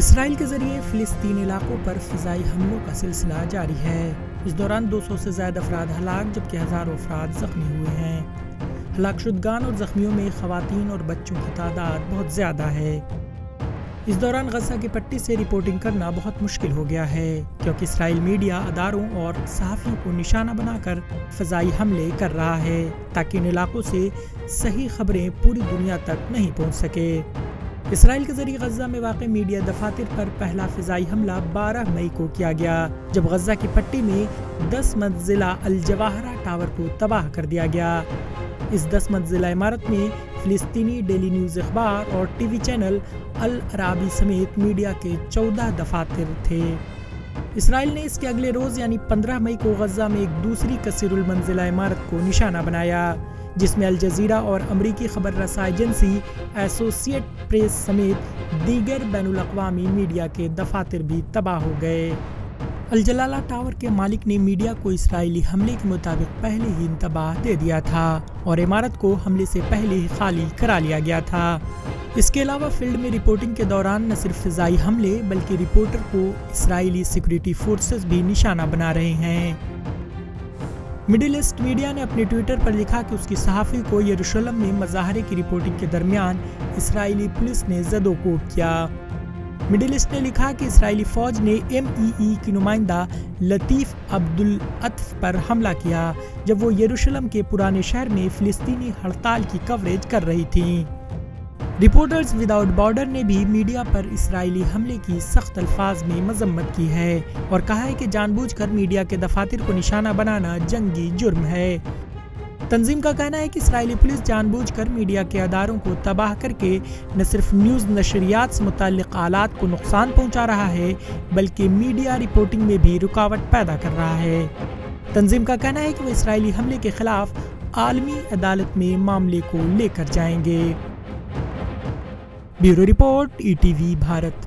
اسرائیل کے ذریعے فلسطینی علاقوں پر فضائی حملوں کا سلسلہ جاری ہے۔ اس دوران 200 سے زائد افراد ہلاک جبکہ ہزاروں افراد زخمی ہوئے ہیں۔ ہلاک شدگان اور زخمیوں میں خواتین اور بچوں کی تعداد بہت زیادہ ہے۔ اس دوران غزہ کی پٹی سے رپورٹنگ کرنا بہت مشکل ہو گیا ہے کیونکہ اسرائیل میڈیا اداروں اور صحافیوں کو نشانہ بنا کر فضائی حملے کر رہا ہے تاکہ ان علاقوں سے صحیح خبریں پوری دنیا تک نہیں پہنچ سکے۔ اسرائیل کے ذریعے غزہ میں واقع میڈیا دفاتر پر پہلا فضائی حملہ 12 مئی کو کیا گیا جب غزہ کی پٹی میں 10 منزلہ الجواہرہ ٹاور کو تباہ کر دیا گیا۔ اس 10 منزلہ عمارت میں فلسطینی ڈیلی نیوز اخبار اور ٹی وی چینل العرابی سمیت میڈیا کے 14 دفاتر تھے۔ اسرائیل نے اس کے اگلے روز یعنی 15 مئی کو غزہ میں ایک دوسری کثیر المنزلہ عمارت کو نشانہ بنایا جس میں الجزیرہ اور امریکی خبر رساں ایجنسی ایسوسیٹ پریس سمیت دیگر بین الاقوامی میڈیا کے دفاتر بھی تباہ ہو گئے۔ الجلالہ ٹاور کے مالک نے میڈیا کو اسرائیلی حملے کے مطابق پہلے ہی انتباہ دے دیا تھا اور عمارت کو حملے سے پہلے ہی خالی کرا لیا گیا تھا۔ اس کے علاوہ فیلڈ میں رپورٹنگ کے دوران نہ صرف فضائی حملے بلکہ رپورٹر کو اسرائیلی سیکورٹی فورسز بھی نشانہ بنا رہے ہیں۔ مڈل ایسٹ میڈیا نے اپنے ٹویٹر پر لکھا کہ اس کی صحافی کو یروشلم میں مظاہرے کی رپورٹنگ کے درمیان اسرائیلی پولیس نے زد و کوب کیا۔ مڈل ایسٹ نے لکھا کہ اسرائیلی فوج نے MEE کی نمائندہ لطیف عبدالعطف پر حملہ کیا جب وہ یروشلم کے پرانے شہر میں فلسطینی ہڑتال کی کوریج کر رہی تھیں۔ رپورٹرز وداؤٹ بارڈر نے بھی میڈیا پر اسرائیلی حملے کی سخت الفاظ میں مذمت کی ہے اور کہا ہے کہ جان بوجھ کر میڈیا کے دفاتر کو نشانہ بنانا جنگی جرم ہے۔ تنظیم کا کہنا ہے کہ اسرائیلی پولیس جان بوجھ کر میڈیا کے اداروں کو تباہ کر کے نہ صرف نیوز نشریات سے متعلق آلات کو نقصان پہنچا رہا ہے بلکہ میڈیا رپورٹنگ میں بھی رکاوٹ پیدا کر رہا ہے۔ تنظیم کا کہنا ہے کہ وہ اسرائیلی حملے کے خلاف عالمی عدالت میں معاملے کو لے کر جائیں گے۔ Bureau report ETV Bharat.